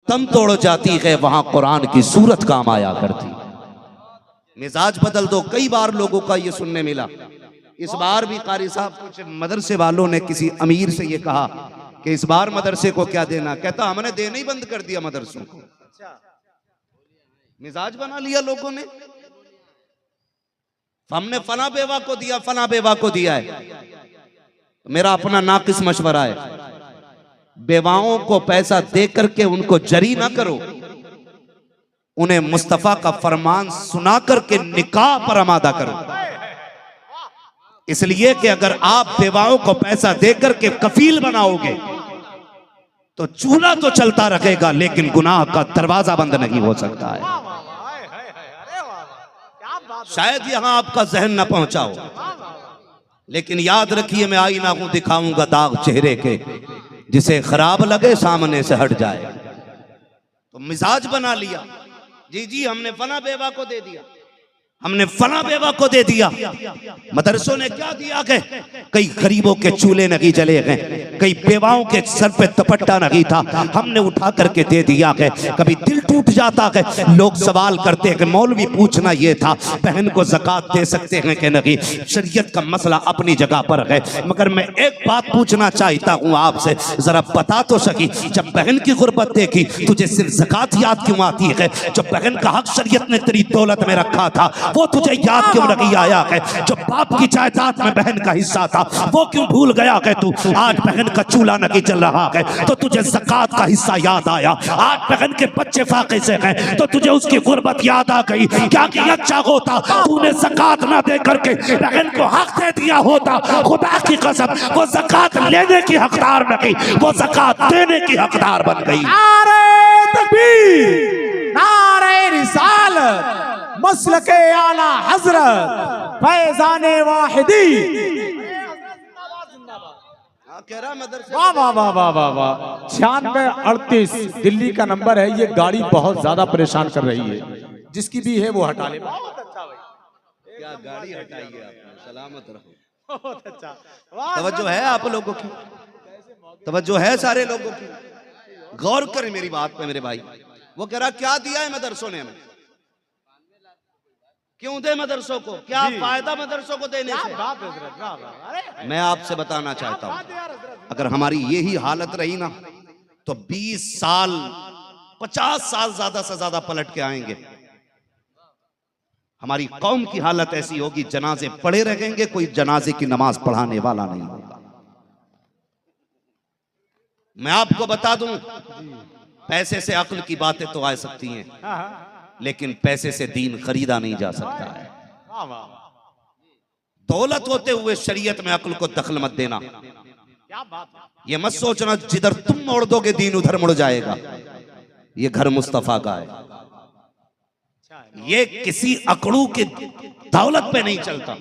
तम तोड़ जाती है वहां कुरान की सूरत काम आया करती। मिजाज बदल दो, कई बार लोगों का ये सुनने मिला। इस बार भी कारी साहब कुछ मदरसे वालों ने किसी अमीर से ये कहा कि इस बार मदरसे को क्या देना, कहता हमने देना ही बंद कर दिया मदरसों को। मिजाज बना लिया लोगों ने, हमने फला बेवा को दिया, फला बेवा को दिया है। मेरा अपना नाकिस मशवरा है, बेवाओं को पैसा दे करके उनको जरी ना करो, उन्हें मुस्तफा का फरमान सुना करके निकाह पर आमादा करो। इसलिए कि अगर आप बेवाओं को पैसा दे करके कफील बनाओगे तो चूल्हा तो चलता रहेगा लेकिन गुनाह का दरवाजा बंद नहीं हो सकता है। शायद यहां आपका जहन न पहुंचा हो, लेकिन याद रखिए मैं आईना हूं, दिखाऊंगा दाग चेहरे के, जिसे खराब लगे सामने से हट जाए। तो मिजाज बना लिया, जी जी हमने फला बेवा को दे दिया, हमने फला बेवा को दे दिया। मदरसों ने क्या दिया गए, कई गरीबों के चूल्हे नहीं जले गए, कई बेवाओं के सर पे दुपट्टा नहीं था, हमने उठा करके दे दिया गए। कभी दिल टूट जाता है, लोग सवाल करते हैं कि मौलवी पूछना ये था बहन को ज़कात दे सकते हैं कि नहीं। शरीयत का मसला अपनी जगह पर है, मगर मैं एक बात पूछना चाहता हूँ आपसे, जरा बता तो सकी, जब बहन की गुर्बत देखी तुझे सिर्फ ज़कात याद क्यों आती है? जब बहन का हक शरीयत ने तेरी दौलत में रखा था वो तुझे याद क्यों नहीं आया है? जो बाप की जायदाद में बहन का हिस्सा था वो क्यों भूल गया है तू? आज बहन का चूल्हा नहीं चल रहा है तो तुझे ज़कात का हिस्सा याद आया। आज बहन के बच्चे फाके से हैं तो तुझे उसकी गुर्बत याद आ गई। क्या कि अच्छा होता तूने ज़कात ना दे करके बहन को हक दे दिया होता। खुदा की कसम वो ज़कात लेने की हकदार नहीं, वो ज़कात देने की हकदार बन गई। नारे तकबीर, नारे रिसालत, मसलके आला हजरत, फैज़ाने वाहिदी। वाह वाह वाह वाह वाह वाह। 9638 दिल्ली का नंबर है। ये गाड़ी बहुत ज्यादा परेशान कर रही है, जिसकी भी है वो हटा ले। बहुत अच्छा भाई, क्या गाड़ी हटाई है आपने, सलामत रहो। बहुत अच्छा, तवज्जो है आप लोगों की, तवज्जो है सारे लोगों की। गौर करें मेरी बात पे मेरे भाई। वो कह रहा क्या दिया है मदरसों ने हमें, क्यों दे मदरसों को, क्या फायदा मदरसों को देने से? मैं आपसे बताना चाहता हूं, अगर हमारी यही हालत रही ना तो 20 साल 50 साल ज्यादा से ज्यादा पलट के आएंगे। हमारी कौम की हालत ऐसी होगी, जनाजे पड़े रहेंगे, कोई जनाजे की नमाज पढ़ाने वाला नहीं होगा। मैं आपको बता दूं, पैसे से अक्ल की बातें तो आ सकती हैं, लेकिन पैसे से दीन खरीदा नहीं जा सकता है। दौलत होते हुए शरीयत में अक्ल को दखल मत देना। ये मत सोचना जिधर तुम मोड़ दोगे दीन उधर मुड़ जाएगा। ये घर मुस्तफा का है, ये किसी अकड़ू के दौलत पे नहीं चलता,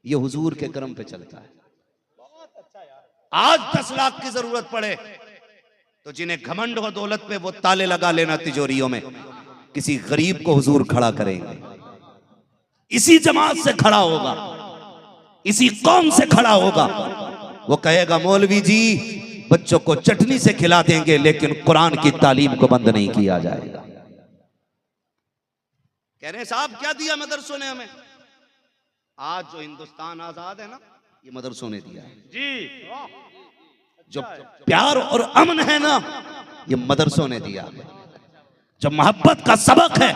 ये हुजूर के करम पे चलता है। आज 10 लाख की जरूरत पड़े तो जिन्हें घमंड हो दौलत पे वो ताले लगा लेना तिजोरियों में, किसी गरीब को हुजूर खड़ा करेंगे, इसी जमात से खड़ा होगा, इसी कौम से खड़ा होगा। वो कहेगा मौलवी जी बच्चों को चटनी से खिला देंगे लेकिन कुरान की तालीम को बंद नहीं किया जाएगा। कह रहे साहब क्या दिया मदरसों ने हमें? आज जो हिंदुस्तान आजाद है ना, ये मदरसों ने दिया है जी। जो प्यार और अमन है ना, ये मदरसों ने दिया है। जो मोहब्बत का सबक है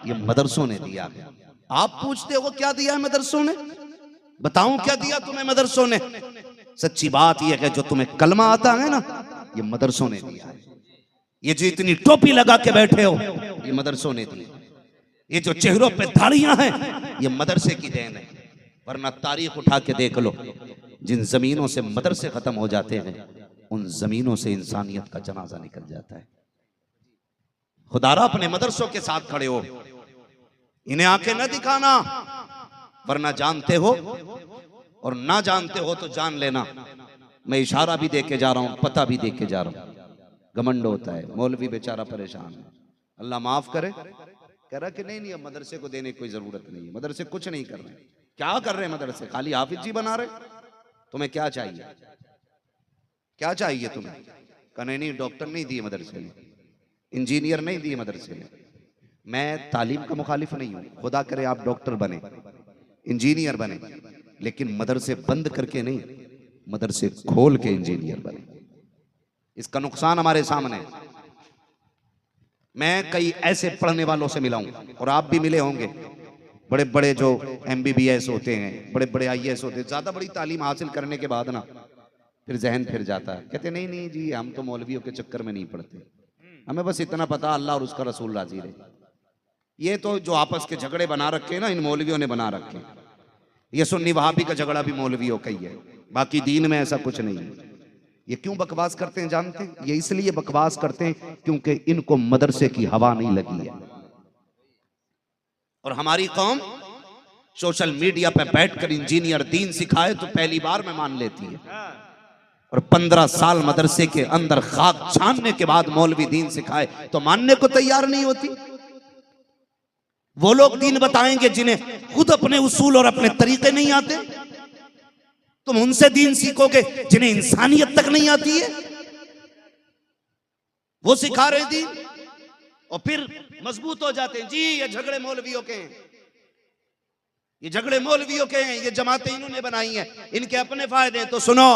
ये मदरसों ने दिया है। आप पूछते हो क्या दिया है मदरसों ने? बताऊं क्या दिया तुम्हें मदरसों ने? सच्ची बात यह है जो तुम्हें कलमा आता है ना, ये मदरसों ने दिया है। ये जो इतनी टोपी लगा के बैठे हो ये मदरसों ने दी। ये जो चेहरों पे दाढ़ियां हैं ये मदरसे की देन है। वरना तारीख उठा के देख लो, जिन जमीनों से मदरसे खत्म हो जाते हैं उन जमीनों से इंसानियत का जनाजा निकल जाता है। खुदारा अपने मदरसों के साथ खड़े हो, इन्हें आंखें न दिखाना, वरना जानते हो और ना जानते हो तो जान लेना। मैं इशारा भी दे के जा रहा हूं, पता भी दे के जा रहा हूं। घमंड होता है, मौलवी बेचारा परेशान है, अल्लाह माफ करे। कह रहा कि नहीं अब मदरसे को देने की कोई जरूरत नहीं है, मदरसे कुछ नहीं कर रहे। क्या कर रहे हैं मदरसे? खाली हाफिज जी बना रहे। तुम्हें क्या चाहिए, क्या चाहिए तुम्हें? कहने नहीं डॉक्टर नहीं दिए मदरसे में, इंजीनियर नहीं दिए मदरसे ने। मैं तालीम का मुखालिफ नहीं हूं, खुदा करे आप डॉक्टर बने, इंजीनियर बने, लेकिन मदरसे बंद करके नहीं, मदरसे खोल के इंजीनियर बने। इसका नुकसान हमारे सामने है। मैं कई ऐसे पढ़ने वालों से मिला हूं, और आप भी मिले होंगे, बड़े बड़े जो MBBS होते हैं, बड़े बड़े IAS होते हैं, ज्यादा बड़ी तालीम हासिल करने के बाद ना फिर जहन फिर जाता है, कहते नहीं नहीं जी हम तो मौलवियों के चक्कर में नहीं पड़ते, हमें बस इतना पता अल्लाह और उसका रसूल राजी रहे। ये तो जो आपस के झगड़े बना रखे हैं ना, इन मौलवियों ने बना रखे हैं। ये सुन्नी वहाबी का झगड़ा भी मौलवियों का ही है, बाकी दीन में ऐसा कुछ नहीं है। ये क्यों बकवास करते हैं जानते हैं? ये इसलिए बकवास करते हैं क्योंकि इनको मदरसे की हवा नहीं लगी है। और हमारी कौम सोशल मीडिया पे बैठकर इंजीनियर दीन सिखाए तो पहली बार में मान लेती है, और 15 साल मदरसे के अंदर खाक छानने के बाद मौलवी दीन सिखाए तो मानने को तैयार नहीं होती। वो लोग दीन बताएंगे जिन्हें खुद अपने उसूल और अपने तरीके नहीं आते। तुम उनसे दीन सीखोगे जिन्हें इंसानियत तक नहीं आती है, वो सिखा रहे दीन, और फिर मजबूत हो जाते हैं। जी ये झगड़े मौलवियों के हैं, ये झगड़े मौलवियों के हैं, ये जमातें इन्होंने बनाई हैं, इनके अपने फायदे हैं। तो सुनो,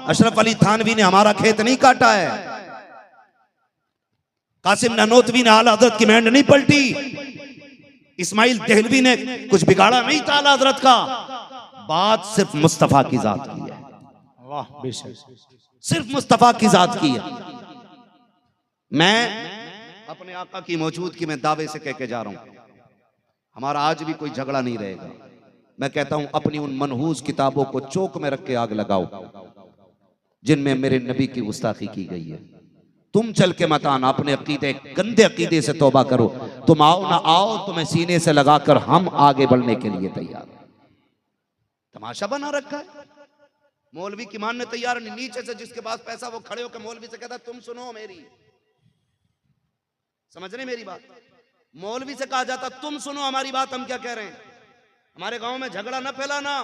अशरफ अली थानवी ने हमारा खेत नहीं काटा है, कासिम नानोतवी ने आला हजरत की मेंढ नहीं पलटी, इस्माइल देहलवी ने कुछ बिगाड़ा नहीं था आला हजरत का। बात सिर्फ मुस्तफा की जात की है। वाह बेशक, सिर्फ मुस्तफा की जात की है। मैं अपने आका की मौजूदगी में दावे से कह के जा रहा हूं, हमारा आज भी कोई झगड़ा नहीं रहेगा। मैं कहता हूं अपनी उन मनहूस किताबों को चौक में रख के आग लगाओ जिनमें मेरे नबी की गुस्ताखी की गई है। तुम चल के मत आना, अपने अकीदे गंदे अकीदे से तौबा करो। तुम आओ ना आओ, तुम्हें सीने से लगाकर हम आगे बढ़ने के लिए तैयार। तमाशा बना रखा है, मौलवी की मानने तैयार नहीं। नीचे से जिसके पास पैसा वो खड़े होकर मौलवी से कहता तुम सुनो मेरी, समझ रहे मेरी बात? मौलवी से कहा जाता तुम सुनो हमारी बात, हम क्या कह रहे हैं। हमारे गांव में झगड़ा न फैलाना,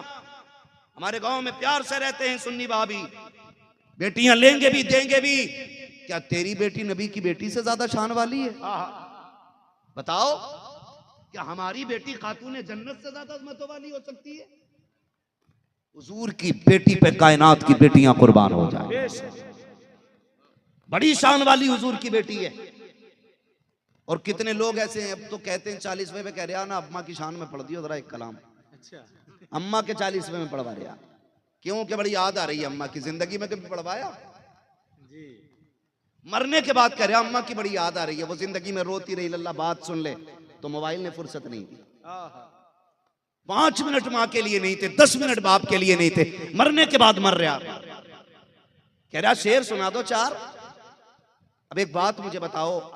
हमारे गांव में प्यार से रहते हैं सुन्नी वहाबी, बेटियां लेंगे भी देंगे भी। क्या तेरी बेटी नबी की बेटी से ज्यादा शान वाली है? बताओ, क्या हमारी बेटी खातून जन्नत से ज्यादा अज़मतों वाली हो सकती है? हुजूर की बेटी पे कायनात की बेटियां कुर्बान हो जाए। बड़ी शान वाली हुजूर की बेटी है। और कितने लोग ऐसे हैं, अब तो कहते हैं 40वें में कह रहे ना अम्मा की शान में पढ़ दियो जरा एक कलाम। अच्छा, अम्मा के 40वें में पढ़वा रहे, क्यों? कि बड़ी याद आ रही है अम्मा की। जिंदगी में कभी पढ़वाया जी? मरने के बाद कह रहे अम्मा की बड़ी याद आ रही है, वो जिंदगी में रोती रही, लल्ला बात सुन ले, तो मोबाइल ने फुर्सत नहीं दी। 5 मिनट मां के लिए नहीं थे, 10 मिनट बाप के लिए नहीं थे, मरने के बाद मर रहा। कह रहा शेर सुना दो 4। अब एक बात मुझे बताओ,